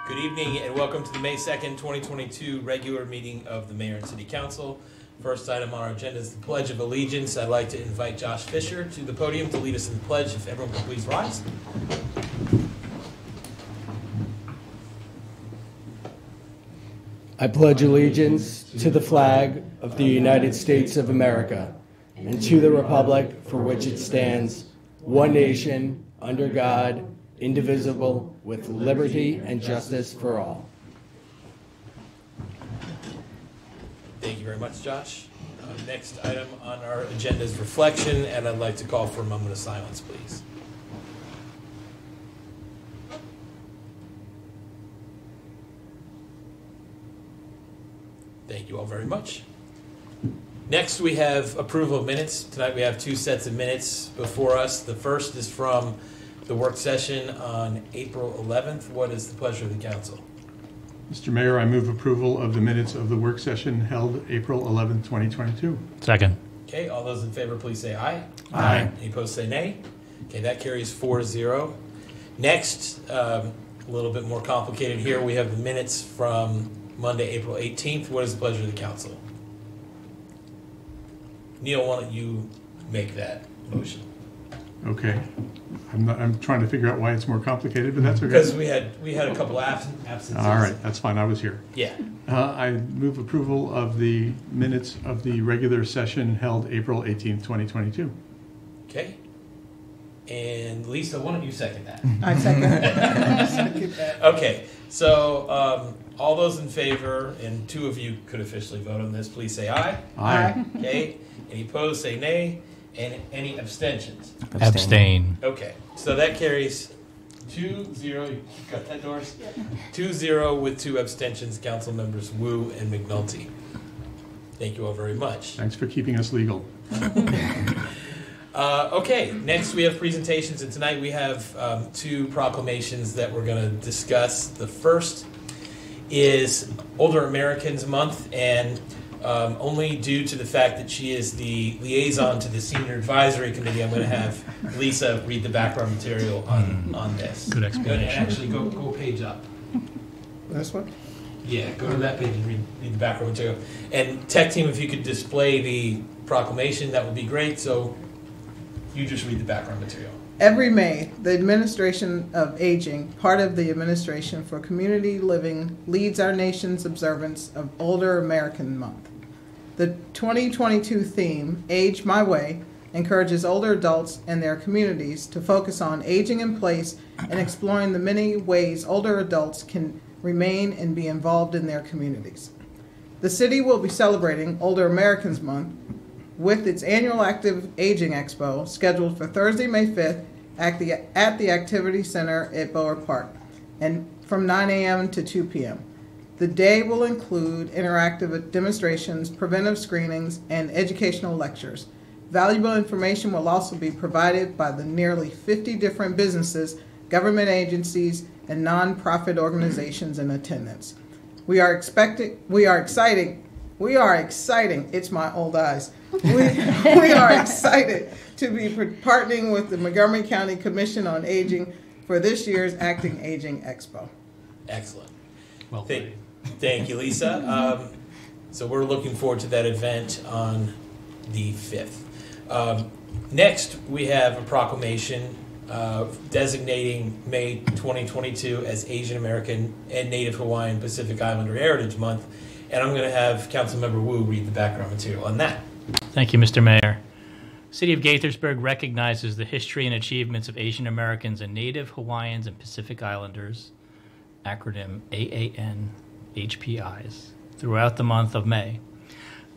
Good evening and welcome to the May 2nd, 2022 regular meeting of the Mayor and City Council. First item on our agenda is the Pledge of Allegiance. I'd like to invite Josh Fisher to the podium to lead us in the pledge. If everyone could please rise. I pledge allegiance to the flag of the United States of America and to the republic for which it stands, one nation, under God, indivisible, with liberty and justice for all. Thank you very much, Josh. Next item on our agenda is reflection, and I'd like to call for a moment of silence, please. Thank you all very much. Next, we have approval of minutes. Tonight we have two sets of minutes before us. The first is from the work session on April 11th. What is the pleasure of the council? Mr. Mayor, I move approval of the minutes of the work session held April 11th, 2022. Second. Okay, all those in favor, please say aye. Aye. Any opposed, say nay. Okay, that carries 4-0. Next, a little bit more complicated here. We have the minutes from Monday, April 18th. What is the pleasure of the council? Neil, why don't you make that motion? Okay. I'm trying to figure out why it's more complicated, but that's okay. Because we had a couple absences. All right, that's fine. I was here. Yeah. I move approval of the minutes of the regular session held April 18th, 2022. Okay. And Lisa, why don't you second that? I second that. Okay. So all those in favor, and two of you could officially vote on this, please say aye. Aye. Okay. Any opposed, say nay. And any abstentions? Abstain. Okay. So that carries 2-0. You got that, Doris? 2-0 with two abstentions, council members Wu and McNulty. Thank you all very much. Thanks for keeping us legal. Okay, next we have presentations, and tonight we have two proclamations that we're going to discuss. The first is Older Americans Month, and only due to the fact that she is the liaison to the Senior Advisory Committee, I'm going to have Lisa read the background material on this. Good explanation. And actually, go a page up. This one? Yeah, go to that page and read the background material. And tech team, if you could display the proclamation, that would be great. So you just read the background material. Every May, the Administration of Aging, part of the Administration for Community Living, leads our nation's observance of Older American Month. The 2022 theme, Age My Way, encourages older adults and their communities to focus on aging in place and exploring the many ways older adults can remain and be involved in their communities. The city will be celebrating Older Americans Month with its annual Active Aging Expo scheduled for Thursday, May 5th at the Activity Center at Bower Park, and from 9 a.m. to 2 p.m. The day will include interactive demonstrations, preventive screenings, and educational lectures. Valuable information will also be provided by the nearly 50 different businesses, government agencies, and nonprofit organizations in attendance. We are exciting. It's my old eyes. We are excited to be partnering with the Montgomery County Commission on Aging for this year's Acting Aging Expo. Excellent. Well, thank you, Lisa. So we're looking forward to that event on the 5th. Next, we have a proclamation designating May 2022 as Asian American and Native Hawaiian Pacific Islander Heritage Month. And I'm going to have Councilmember Wu read the background material on that. Thank you, Mr. Mayor. City of Gaithersburg recognizes the history and achievements of Asian Americans and Native Hawaiians and Pacific Islanders, acronym AAN HPIs, throughout the month of May.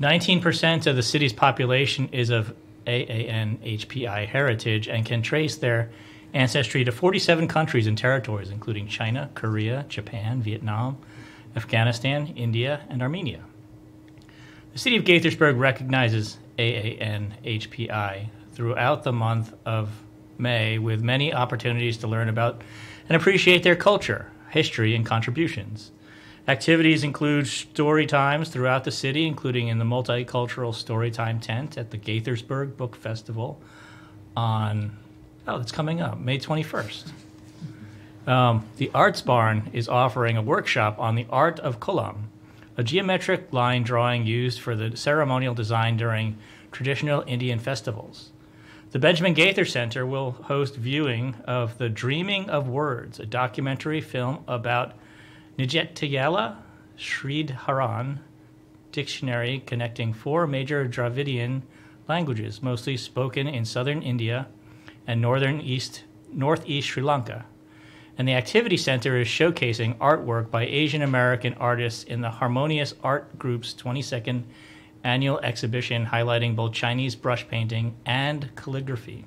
19% of the city's population is of AAN HPI heritage and can trace their ancestry to 47 countries and territories, including China, Korea, Japan, Vietnam, Afghanistan, India, and Armenia. The City of Gaithersburg recognizes AAN HPI throughout the month of May with many opportunities to learn about and appreciate their culture, history, and contributions. Activities include story times throughout the city, including in the multicultural storytime tent at the Gaithersburg Book Festival on, it's coming up, May 21st. The Arts Barn is offering a workshop on the art of kolam, a geometric line drawing used for the ceremonial design during traditional Indian festivals. The Benjamin Gaither Center will host viewing of The Dreaming of Words, a documentary film about Nijetigala Sridharan dictionary connecting 4 major Dravidian languages, mostly spoken in southern India and northeast Sri Lanka. And the Activity Center is showcasing artwork by Asian American artists in the Harmonious Art Group's 22nd annual exhibition highlighting both Chinese brush painting and calligraphy.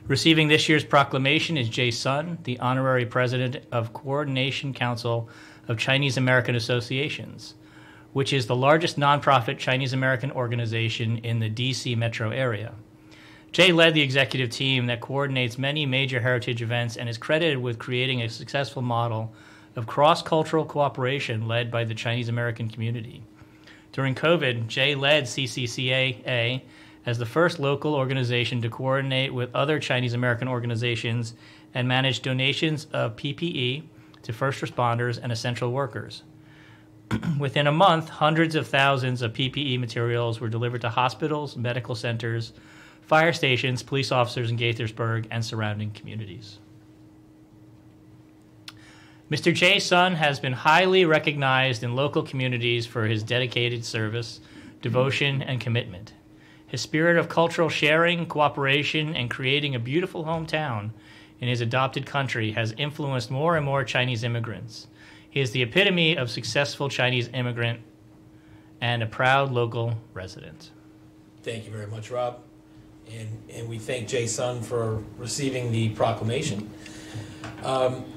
Receiving this year's proclamation is Jay Sun, the honorary president of Coordination Council of Chinese American Associations, which is the largest nonprofit Chinese American organization in the D.C. metro area. Jay led the executive team that coordinates many major heritage events and is credited with creating a successful model of cross-cultural cooperation led by the Chinese American community. During COVID, Jay led CCCAA as the first local organization to coordinate with other Chinese American organizations and manage donations of PPE to first responders and essential workers. Within a month, hundreds of thousands of PPE materials were delivered to hospitals, medical centers, fire stations, police officers in Gaithersburg, and surrounding communities. Mr. Jay Sun has been highly recognized in local communities for his dedicated service, devotion, and commitment. His spirit of cultural sharing, cooperation, and creating a beautiful hometown in his adopted country has influenced more and more Chinese immigrants. He is the epitome of successful Chinese immigrant and a proud local resident. Thank you very much, Rob. And we thank Jay Sun for receiving the proclamation.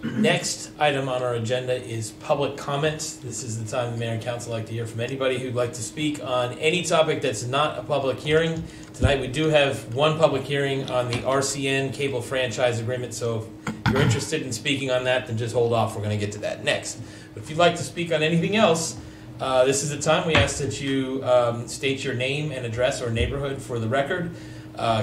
Next item on our agenda is public comments. This is the time the Mayor and Council like to hear from anybody who'd like to speak on any topic that's not a public hearing. Tonight we do have one public hearing on the RCN cable franchise agreement, so if you're interested in speaking on that, then just hold off. We're going to get to that next. But if you'd like to speak on anything else, this is the time. We ask that you state your name and address or neighborhood for the record.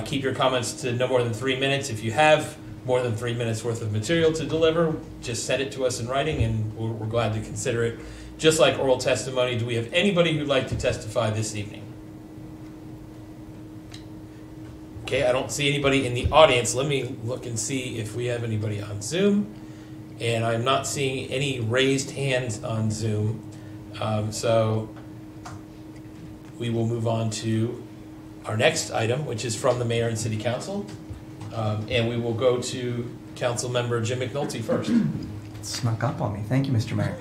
Keep your comments to no more than 3 minutes. If you have more than 3 minutes worth of material to deliver, just send it to us in writing and we're glad to consider it. Just like oral testimony, do we have anybody who'd like to testify this evening? Okay, I don't see anybody in the audience. Let me look and see if we have anybody on Zoom. And I'm not seeing any raised hands on Zoom. So we will move on to our next item, which is from the Mayor and City Council. And we will go to Council Member Jim McNulty first. It snuck up on me. Thank you, Mr. Mayor.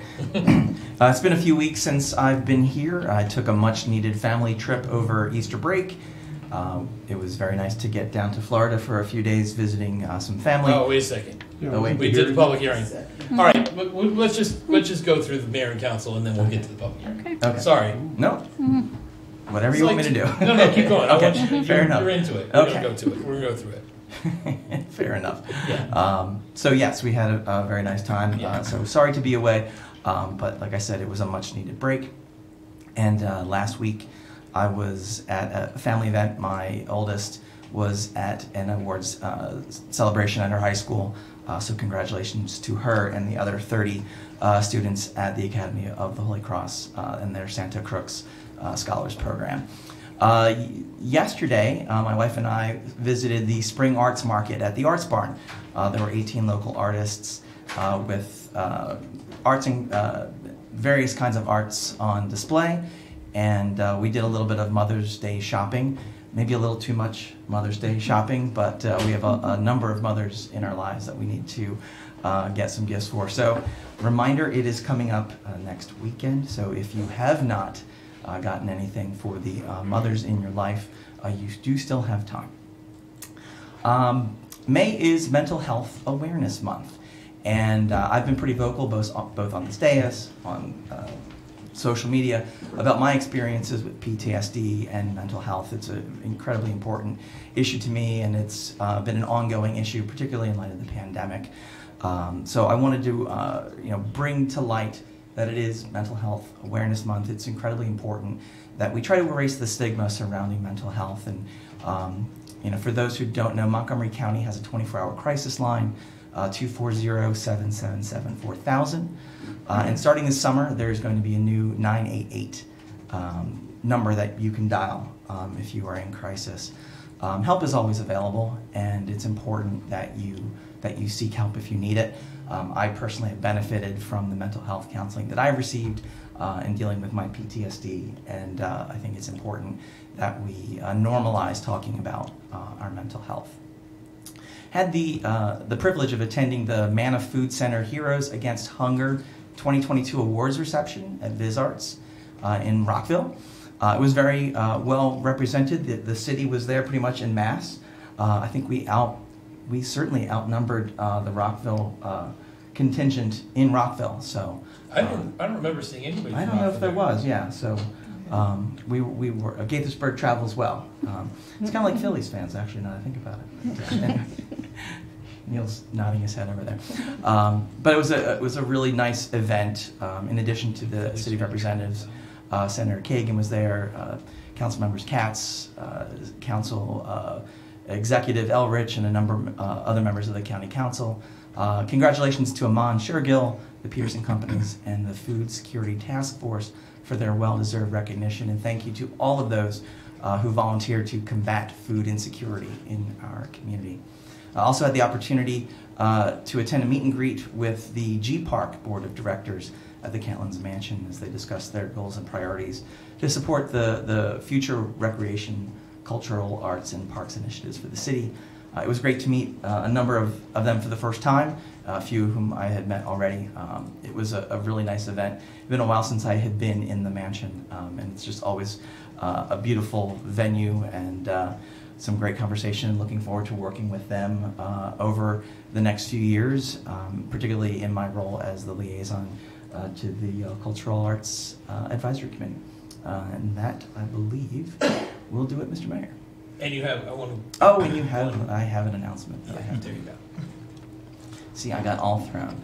It's been a few weeks since I've been here. I took a much-needed family trip over Easter break. It was very nice to get down to Florida for a few days visiting some family. Oh, wait a second. Yeah, Oh, wait. We did the public hearing. All right, let's just go through the Mayor and Council, and then we'll get to the public hearing. Okay. Sorry. No. Whatever you want me to do. No, keep going. I Okay, want you, fair enough. You're into it. Okay. We're going to go to it. We're going to go through it. Fair enough. Yeah. So yes, we had a very nice time. Yeah. So sorry to be away, but like I said, it was a much-needed break. And last week, I was at a family event. My oldest was at an awards celebration at her high school. So congratulations to her and the other 30 students at the Academy of the Holy Cross and their Santa Crux Scholars Program. Yesterday, my wife and I visited the Spring Arts Market at the Arts Barn. There were 18 local artists with arts and various kinds of arts on display, and we did a little bit of Mother's Day shopping. Maybe a little too much Mother's Day shopping, but we have a number of mothers in our lives that we need to get some gifts for. So, reminder, it is coming up next weekend, so if you have not gotten anything for the mothers in your life, you do still have time. May is Mental Health Awareness Month, and I've been pretty vocal both on this dais, on social media, about my experiences with PTSD and mental health. It's an incredibly important issue to me, and it's been an ongoing issue, particularly in light of the pandemic. So I wanted to bring to light that it is Mental Health Awareness Month. It's incredibly important that we try to erase the stigma surrounding mental health. And for those who don't know, Montgomery County has a 24-hour crisis line 240-777-4000. And starting this summer, there's going to be a new 988 number that you can dial if you are in crisis. Help is always available, and it's important that you seek help if you need it. I personally have benefited from the mental health counseling that I've received in dealing with my PTSD, and I think it's important that we normalize talking about our mental health. Had the privilege of attending the Manna Food Center Heroes Against Hunger 2022 Awards reception at Viz Arts in Rockville. It was very well represented. The city was there pretty much en masse. I think we certainly outnumbered the Rockville contingent in Rockville. So I don't remember seeing anybody. I don't know if there was. Yeah. So we were Gaithersburg travels well. It's kind of like Phillies fans, actually. Now that I think about it. Neil's nodding his head over there. But it was a really nice event. In addition to the city representatives, Senator Kagan was there, Council members Katz, Council Executive Elrich, and a number of other members of the County Council. Congratulations to Amon Shergill, the Pearson Companies, and the Food Security Task Force for their well-deserved recognition. And thank you to all of those who volunteered to combat food insecurity in our community. I also had the opportunity to attend a meet and greet with the G-Park Board of Directors at the Kentlands Mansion as they discussed their goals and priorities to support the future recreation, cultural, arts, and parks initiatives for the city. It was great to meet a number of them for the first time, a few whom I had met already. It was a really nice event. It's been a while since I had been in the mansion, and it's just always a beautiful venue and some great conversation. Looking forward to working with them over the next few years, particularly in my role as the liaison to the Cultural Arts Advisory Committee. And that, I believe, will do it, Mr. Mayor. And you have, I have an announcement that I have to. There you go. See, I got all thrown.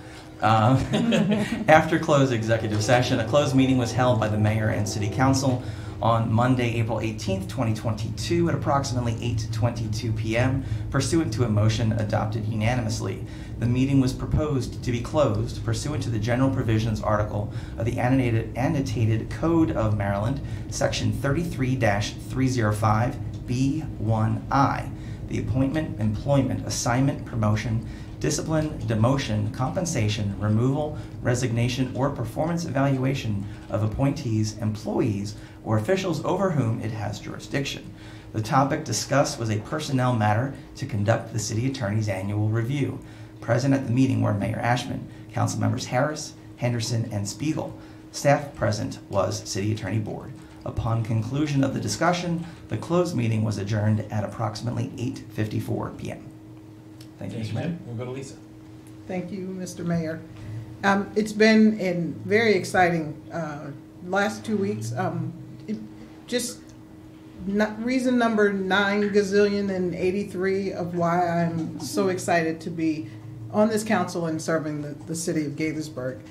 After closed executive session, a closed meeting was held by the mayor and city council on Monday, April 18th, 2022 at approximately 8:22 p.m. pursuant to a motion adopted unanimously. The meeting was proposed to be closed pursuant to the general provisions article of the annotated Code of Maryland, section 33-305B1I. The appointment, employment, assignment, promotion, discipline, demotion, compensation, removal, resignation, or performance evaluation of appointees, employees, or officials over whom it has jurisdiction. The topic discussed was a personnel matter to conduct the city attorney's annual review. Present at the meeting were Mayor Ashman, council members Harris, Henderson, and Spiegel. Staff present was City Attorney Board. Upon conclusion of the discussion, the closed meeting was adjourned at approximately 8:54 p.m. Thank you, Mr. Mayor. We'll go to Lisa. Thank you, Mr. Mayor. It's been a very exciting last 2 weeks. Reason number 9,083 of why I'm so excited to be on this council and serving the city of Gaithersburg.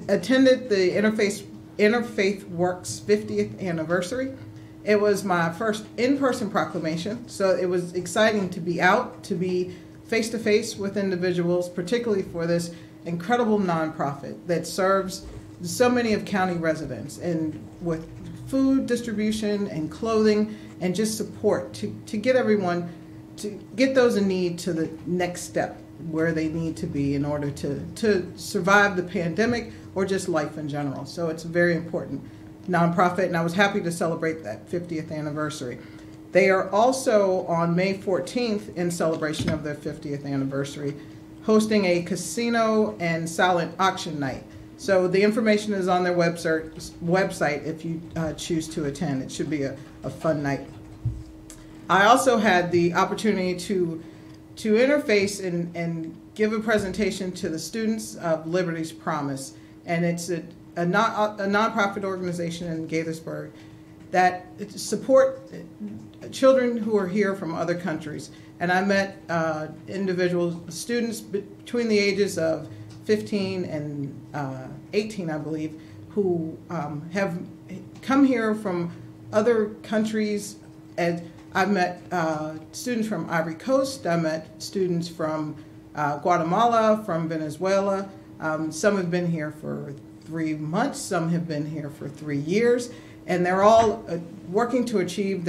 Attended the Interfaith Works 50th anniversary. It was my first in-person proclamation, so it was exciting to be out, to be face-to-face with individuals, particularly for this incredible nonprofit that serves so many of county residents, and with food distribution and clothing and just support to get everyone, to get those in need to the next step where they need to be in order to survive the pandemic or just life in general. So it's a very important nonprofit, and I was happy to celebrate that 50th anniversary. They are also on May 14th, in celebration of their 50th anniversary, hosting a casino and silent auction night. So the information is on their website if you choose to attend. It should be a fun night. I also had the opportunity to interface and give a presentation to the students of Liberty's Promise. And it's a nonprofit organization in Gaithersburg that support children who are here from other countries. And I met students between the ages of 15 and 18, I believe, who have come here from other countries. And I met students from Ivory Coast. I met students from Guatemala, from Venezuela. Some have been here for 3 months, some have been here for 3 years, and they're all working to achieve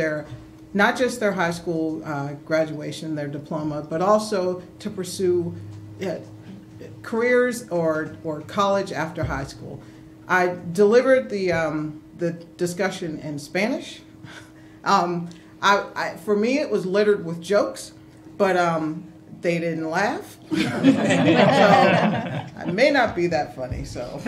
not just their high school graduation, their diploma, but also to pursue careers or college after high school. I delivered the discussion in Spanish. For me, it was littered with jokes, but they didn't laugh. So I may not be that funny. So,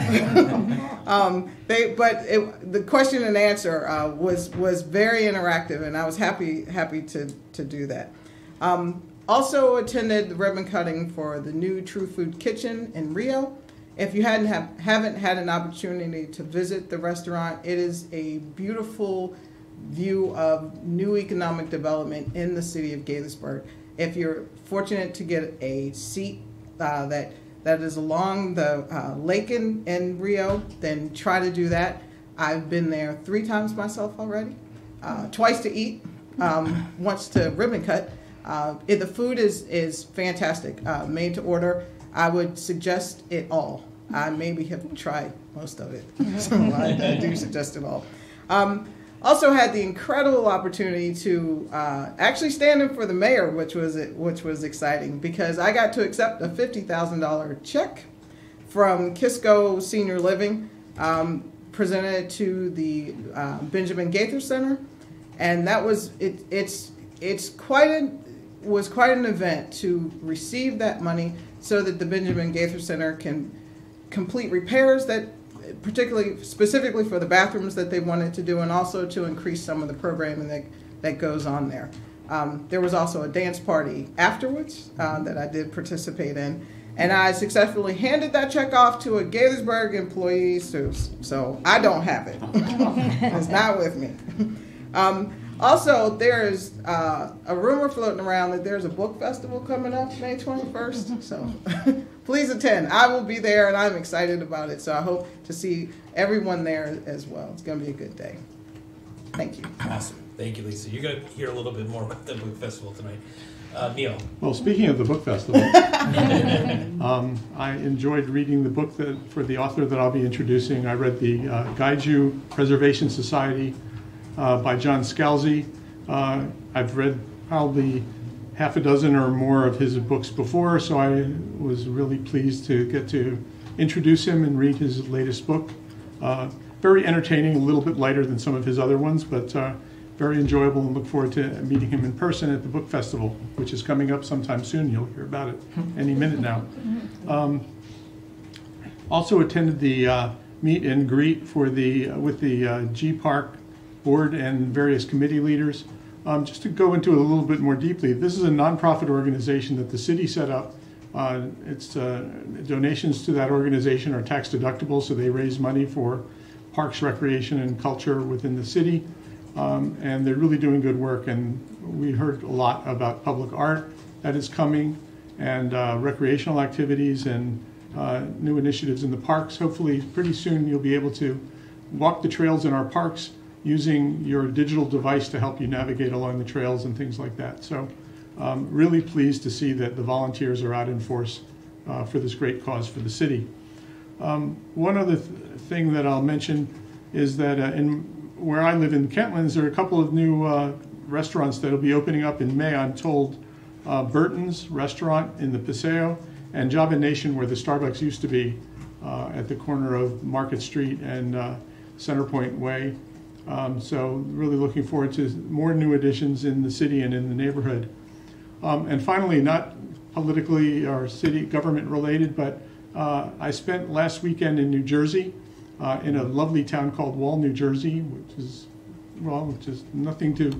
the question and answer was very interactive, and I was happy to do that. Also attended the ribbon cutting for the new True Food Kitchen in Rio. If you haven't had an opportunity to visit the restaurant, it is a beautiful view of new economic development in the city of Gaithersburg. If you're fortunate to get a seat that is along the lake in Rio, then try to do that. I've been there 3 times myself already, twice to eat, once to ribbon cut. The food is fantastic, made to order. I would suggest it all. I maybe have tried most of it, so I do suggest it all. Also had the incredible opportunity to actually stand in for the mayor, which was exciting because I got to accept a $50,000 check from Kisco Senior Living, presented to the Benjamin Gaither Center, and that was quite an event to receive that money so that the Benjamin Gaither Center can complete repairs that specifically for the bathrooms that they wanted to do, and also to increase some of the programming that goes on there. There was also a dance party afterwards that I did participate in, and I successfully handed that check off to a Gaithersburg employee, so I don't have it. It's not with me. Also, there's a rumor floating around that there's a book festival coming up May 21st, so please attend. I will be there, and I'm excited about it, so I hope to see everyone there as well. It's going to be a good day. Thank you. Awesome. Thank you, Lisa. You're going to hear a little bit more about the book festival tonight. Neil. Well, speaking of the book festival, I enjoyed reading the book for the author that I'll be introducing. I read the Gaiju Preservation Society by John Scalzi. I've read probably half a dozen or more of his books before, so I was really pleased to get to introduce him and read his latest book. Very entertaining, a little bit lighter than some of his other ones, but very enjoyable, and look forward to meeting him in person at the book festival, which is coming up sometime soon. You'll hear about it any minute now. Also attended the meet and greet with the G Park board and various committee leaders. Just to go into it a little bit more deeply, this is a nonprofit organization that the city set up. Donations to that organization are tax deductible, so they raise money for parks, recreation, and culture within the city. And they're really doing good work. And we heard a lot about public art that is coming, and recreational activities, and new initiatives in the parks. Hopefully, pretty soon you'll be able to walk the trails in our parks using your digital device to help you navigate along the trails and things like that. So really pleased to see that the volunteers are out in force for this great cause for the city. One other thing that I'll mention is that where I live in Kentlands, there are a couple of new restaurants that will be opening up in May, I'm told. Burton's Restaurant in the Paseo, and Java Nation, where the Starbucks used to be, at the corner of Market Street and Centerpoint Way. So really looking forward to more new additions in the city and in the neighborhood. And finally, not politically or city government related, but I spent last weekend in New Jersey, in a lovely town called Wall, New Jersey, which is nothing to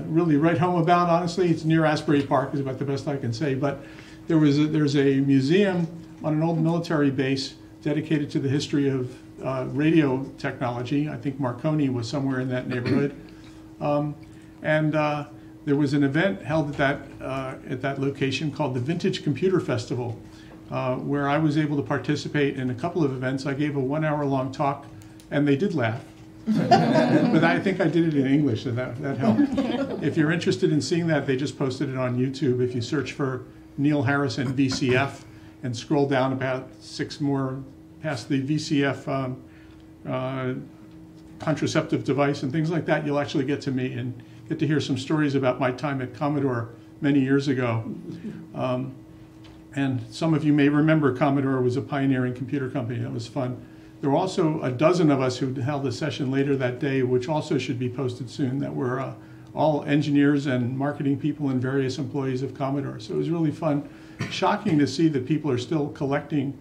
really write home about, honestly. It's near Asbury Park, is about the best I can say. But there's a museum on an old military base dedicated to the history of radio technology. I think Marconi was somewhere in that neighborhood. There was an event held at that location called the Vintage Computer Festival, where I was able to participate in a couple of events. I gave a 1-hour-long talk, and they did laugh. But I think I did it in English, and that helped. If you're interested in seeing that, they just posted it on YouTube. If you search for Neil Harrison VCF, and scroll down about 6 more past the VCF contraceptive device and things like that, you'll actually get to me and get to hear some stories about my time at Commodore many years ago. And some of you may remember Commodore was a pioneering computer company. That was fun. There were also a dozen of us who held a session later that day, which also should be posted soon, that were all engineers and marketing people and various employees of Commodore. So it was really fun. Shocking to see that people are still collecting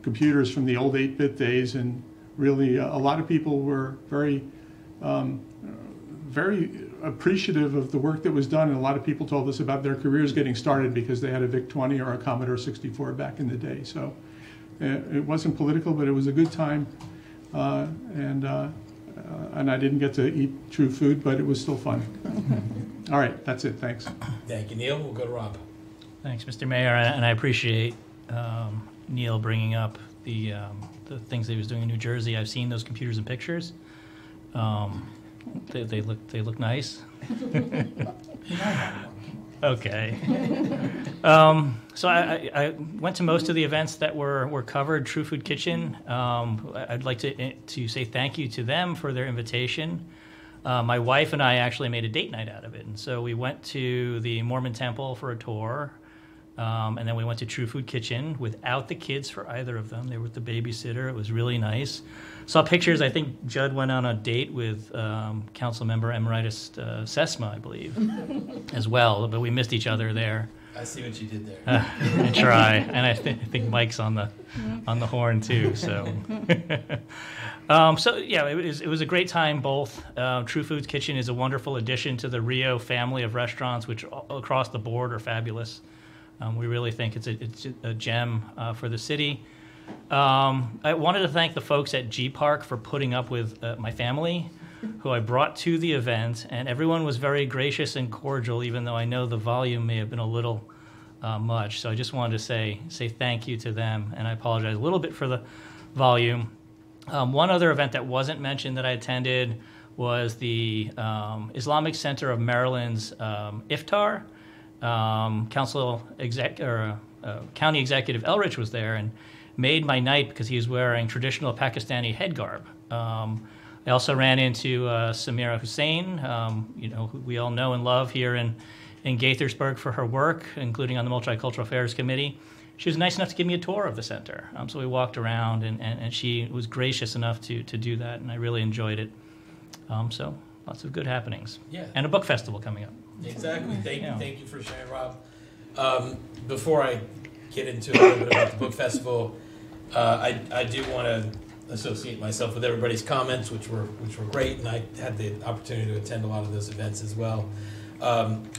computers from the old 8-bit days, and really a lot of people were very appreciative of the work that was done, and a lot of people told us about their careers getting started because they had a VIC-20 or a Commodore 64 back in the day. So it wasn't political, but it was a good time, and I didn't get to eat true food, but it was still fun. All right, that's it. Thanks. Thank you, Neil. We'll go to Rob. Thanks, Mr. Mayor, and I appreciate Neil bringing up the things that he was doing in New Jersey. I've seen those computers and pictures. They look nice. Okay. So I went to most of the events that were covered. True Food Kitchen. I'd like to say thank you to them for their invitation. My wife and I actually made a date night out of it, and so we went to the Mormon Temple for a tour. And then we went to True Food Kitchen without the kids for either of them. They were with the babysitter. It was really nice. Saw pictures. I think Judd went on a date with Council Member Emeritus Sesma, I believe, as well. But we missed each other there. I see what you did there. I try, and I think Mike's on the horn too. So, so yeah, it was a great time. Both True Food Kitchen is a wonderful addition to the Rio family of restaurants, which across the board are fabulous. We really think it's a gem for the city. I wanted to thank the folks at G Park for putting up with my family, who I brought to the event, and everyone was very gracious and cordial, even though I know the volume may have been a little much. So I just wanted to say thank you to them, and I apologize a little bit for the volume. One other event that wasn't mentioned that I attended was the Islamic Center of Maryland's Iftar. County Executive Elrich was there and made my night because he was wearing traditional Pakistani head garb. I also ran into Samira Hussain, who we all know and love here in Gaithersburg for her work, including on the Multicultural Affairs Committee. She was nice enough to give me a tour of the center. So we walked around, and she was gracious enough to do that, and I really enjoyed it. So lots of good happenings. Yeah. And a book festival coming up. Exactly. Thank you for sharing, Rob. Before I get into a little bit about the book festival, I do want to associate myself with everybody's comments, which were great, and I had the opportunity to attend a lot of those events as well.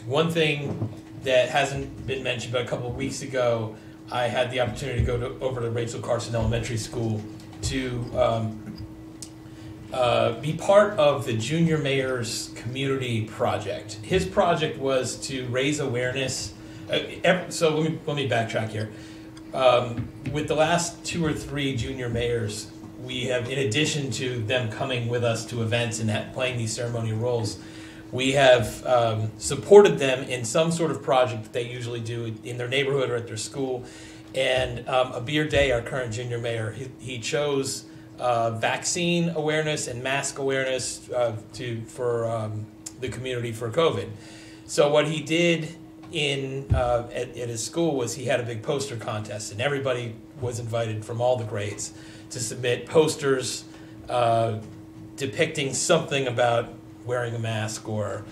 One thing that hasn't been mentioned, but a couple of weeks ago, I had the opportunity to go over to Rachel Carson Elementary School to be part of the Junior Mayor's Community Project. His project was to raise awareness. So let me backtrack here. With the last 2 or 3 junior mayors, we have, in addition to them coming with us to events and playing these ceremonial roles, we have supported them in some sort of project that they usually do in their neighborhood or at their school. And Abir Day, our current junior mayor, he chose vaccine awareness and mask awareness for the community for COVID. So what he did at his school was he had a big poster contest, and everybody was invited from all the grades to submit posters depicting something about wearing a mask or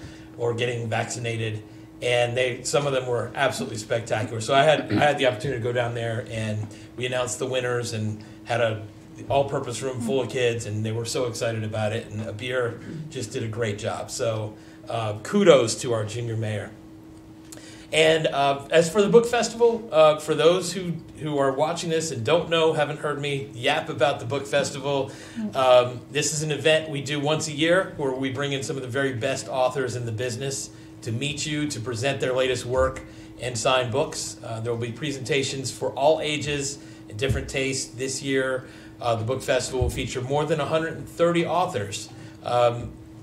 getting vaccinated. And some of them were absolutely spectacular. So I had the opportunity to go down there, and we announced the winners and had a all-purpose room full of kids, and they were so excited about it. And Abir just did a great job. So kudos to our junior mayor. And as for the book festival, for those who are watching this and don't know, haven't heard me yap about the book festival, this is an event we do once a year where we bring in some of the very best authors in the business to meet you, to present their latest work and sign books. There will be presentations for all ages and different tastes. This year, the book festival will feature more than 130 authors.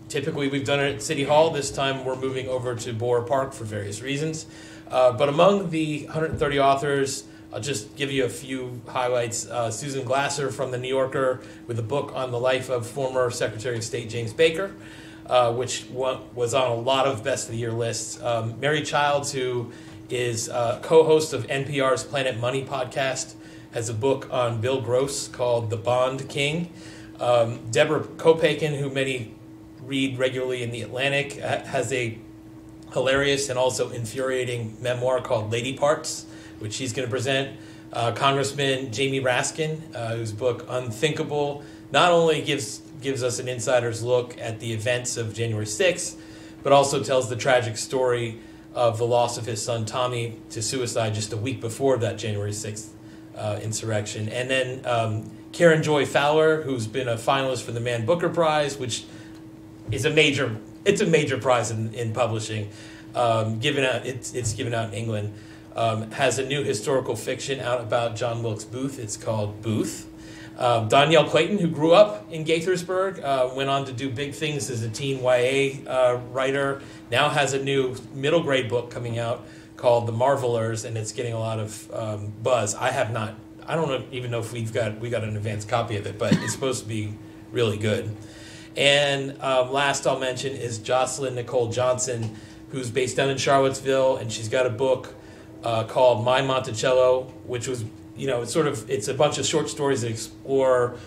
Typically, we've done it at City Hall. This time, we're moving over to Borough Park for various reasons. But among the 130 authors, I'll just give you a few highlights. Susan Glasser from The New Yorker with a book on the life of former Secretary of State James Baker, which was on a lot of Best of the Year lists. Mary Childs, who is co-host of NPR's Planet Money podcast, has a book on Bill Gross called The Bond King. Deborah Kopaken, who many read regularly in The Atlantic, has a hilarious and also infuriating memoir called Lady Parts, which she's going to present. Congressman Jamie Raskin, whose book Unthinkable not only gives us an insider's look at the events of January 6th, but also tells the tragic story of the loss of his son Tommy to suicide just a week before that January 6th insurrection. And then Karen Joy Fowler, who's been a finalist for the Man Booker Prize, which is a major prize in publishing. It's given out in England. Has a new historical fiction out about John Wilkes Booth. It's called Booth. Danielle Clayton, who grew up in Gaithersburg, went on to do big things as a teen YA writer, now has a new middle grade book coming out called The Marvelers, and it's getting a lot of buzz. I don't even know if we got an advanced copy of it, but it's supposed to be really good. And last I'll mention is Jocelyn Nicole Johnson, who's based down in Charlottesville, and she's got a book called My Monticello, which was, it's a bunch of short stories that explore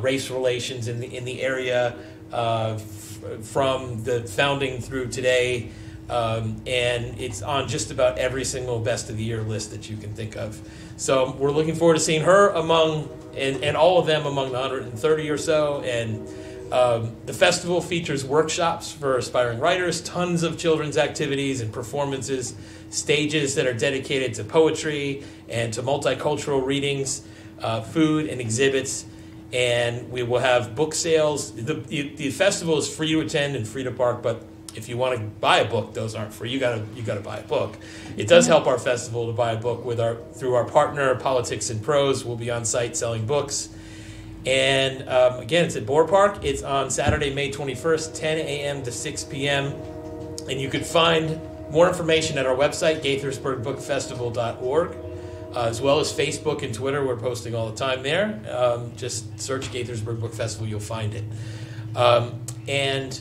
race relations in the area from the founding through today, and it's on just about every single Best of the Year list that you can think of. So we're looking forward to seeing her and all of them among the 130 or so. And the festival features workshops for aspiring writers, tons of children's activities and performances, stages that are dedicated to poetry and to multicultural readings, food and exhibits, and we will have book sales. The festival is free to attend and free to park, but if you want to buy a book, those aren't free. You gotta buy a book. It does help our festival to buy a book through our partner Politics and Prose. We'll be on site selling books. And again, it's at Boer Park. It's on Saturday, May 21st, 10 a.m. to 6 p.m. And you can find more information at our website, GaithersburgBookFestival.org, as well as Facebook and Twitter. We're posting all the time there. Just search Gaithersburg Book Festival, you'll find it. And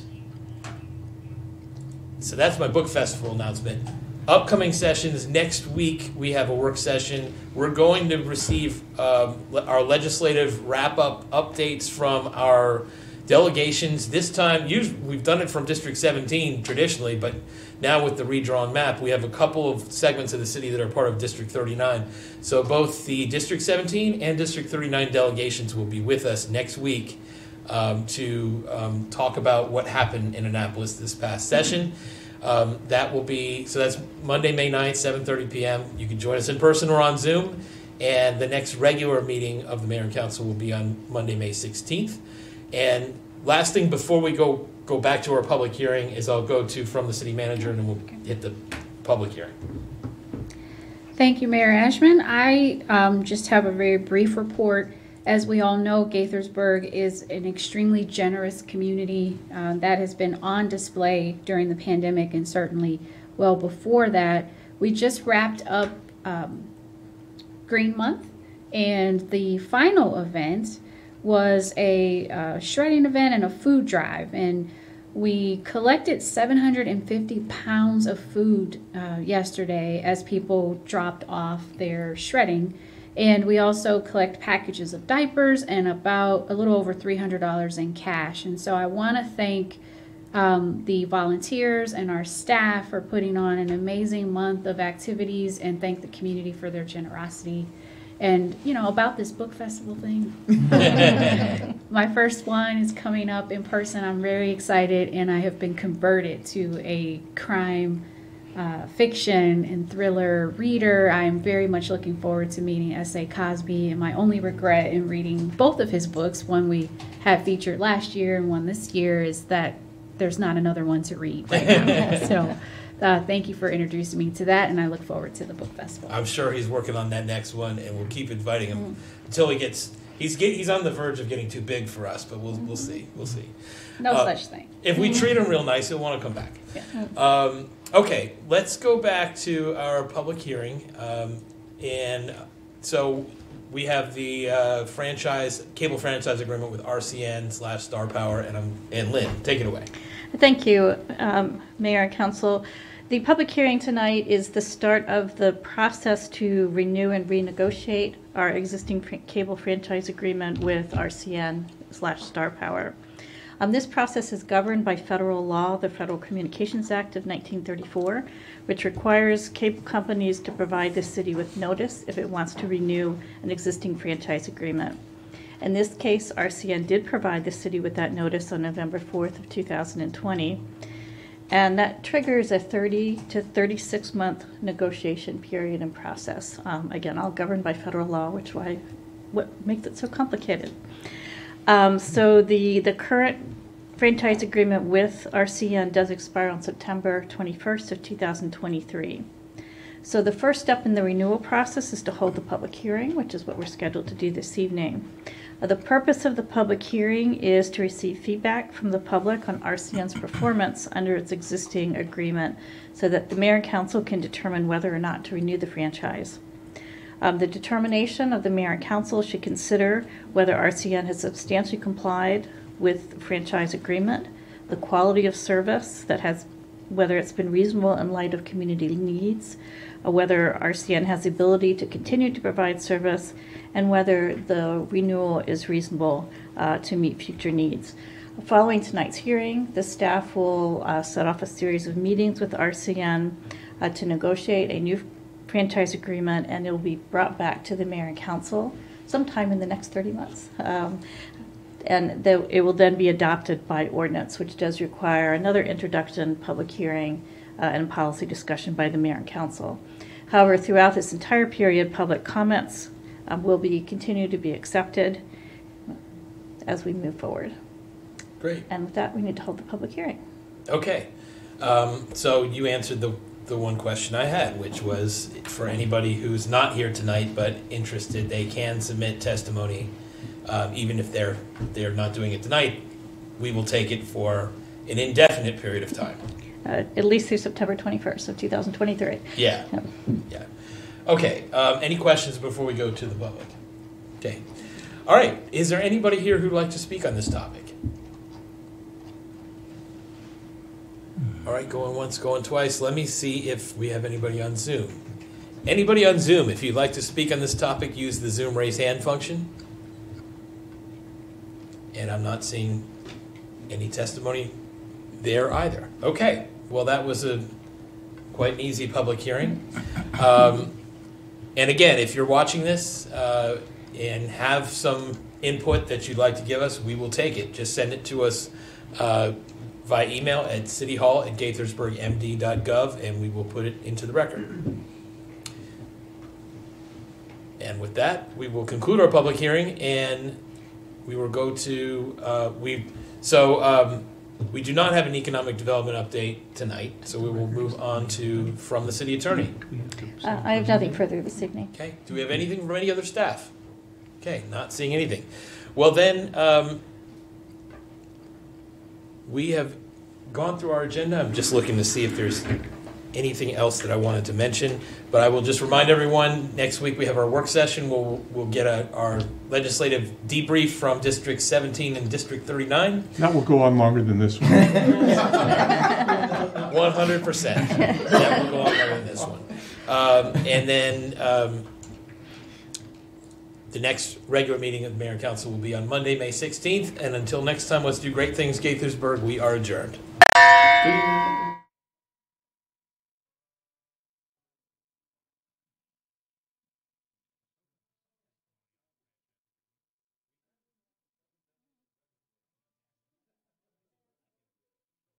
so that's my book festival announcement. Upcoming sessions next week, we have a work session. We're going to receive our legislative wrap-up updates from our delegations. This time, we've done it from District 17 traditionally, but now with the redrawn map, we have a couple of segments of the city that are part of District 39. So both the District 17 and District 39 delegations will be with us next week to talk about what happened in Annapolis this past session. That's Monday, May 9th, 7:30 p.m. You can join us in person or on Zoom. And the next regular meeting of the Mayor and Council will be on Monday, May 16th. And last thing before we go back to our public hearing is I'll go to from the city manager, and then we'll hit the public hearing. Thank you, Mayor Ashman. I just have a very brief report. As we all know, Gaithersburg is an extremely generous community that has been on display during the pandemic and certainly well before that. We just wrapped up Green Month, and the final event was a shredding event and a food drive. And we collected 750 pounds of food yesterday as people dropped off their shredding. And we also collect packages of diapers and about a little over $300 in cash. And so I want to thank the volunteers and our staff for putting on an amazing month of activities, and thank the community for their generosity. And, about this book festival thing, my first one is coming up in person. I'm very excited, and I have been converted to a crime fiction and thriller reader. I am very much looking forward to meeting S.A. Cosby, and my only regret in reading both of his books, one we had featured last year and one this year, is that there's not another one to read right now. So thank you for introducing me to that, and I look forward to the book festival. I'm sure he's working on that next one, and we'll keep inviting him until he gets. He's on the verge of getting too big for us, but we'll see. We'll see. No such thing. If we treat him real nice, he'll want to come back. Yeah. Okay, let's go back to our public hearing. And so we have the cable franchise agreement with RCN/Star Power, and Lynn, take it away. Thank you, Mayor and Council. The public hearing tonight is the start of the process to renew and renegotiate our existing cable franchise agreement with RCN/Star Power. This process is governed by federal law, the Federal Communications Act of 1934, which requires cable companies to provide the city with notice if it wants to renew an existing franchise agreement. In this case, RCN did provide the city with that notice on November 4th of 2020, and that triggers a 30 to 36 month negotiation period and process. Again, all governed by federal law, what makes it so complicated. So the current franchise agreement with RCN does expire on September 21st of 2023. So the first step in the renewal process is to hold the public hearing, which is what we're scheduled to do this evening. The purpose of the public hearing is to receive feedback from the public on RCN's performance under its existing agreement so that the Mayor and Council can determine whether or not to renew the franchise. The determination of the Mayor and Council should consider whether RCN has substantially complied with the franchise agreement, the quality of service whether it's been reasonable in light of community needs, whether RCN has the ability to continue to provide service, and whether the renewal is reasonable to meet future needs. Following tonight's hearing, the staff will set off a series of meetings with RCN to negotiate a new franchise agreement, and it will be brought back to the Mayor and Council sometime in the next 30 months. And it will then be adopted by ordinance, which does require another introduction, public hearing, and policy discussion by the Mayor and Council. However, throughout this entire period, public comments will continue to be accepted as we move forward. Great. And with that, we need to hold the public hearing. Okay. So you answered the one question I had, which was for anybody who's not here tonight but interested, they can submit testimony, even if they're not doing it tonight. We will take it for an indefinite period of time. At least through September 21st of 2023. Yeah. Yep. Yeah. Okay. Any questions before we go to the public? Okay. All right. Is there anybody here who'd like to speak on this topic? All right, going once, going twice. Let me see if we have anybody on Zoom. Anybody on Zoom, if you'd like to speak on this topic, use the Zoom raise hand function. And I'm not seeing any testimony there either. Okay, well, that was quite an easy public hearing. And again, if you're watching this and have some input that you'd like to give us, we will take it. Just send it to us via email at cityhall@gaithersburgmd.gov, and we will put it into the record. And with that, we will conclude our public hearing, and we will go to we do not have an economic development update tonight, so we will move on to from the city attorney. I have nothing further this evening. Okay. Do we have anything from any other staff? Okay, not seeing anything. Well then, we have gone through our agenda. I'm just looking to see if there's anything else that I wanted to mention, but I will just remind everyone, next week we have our work session. We'll get our legislative debrief from District 17 and District 39. That will go on longer than this one. 100%. That will go on longer than this one. And then the next regular meeting of the Mayor and Council will be on Monday, May 16th. And until next time, let's do great things, Gaithersburg. We are adjourned.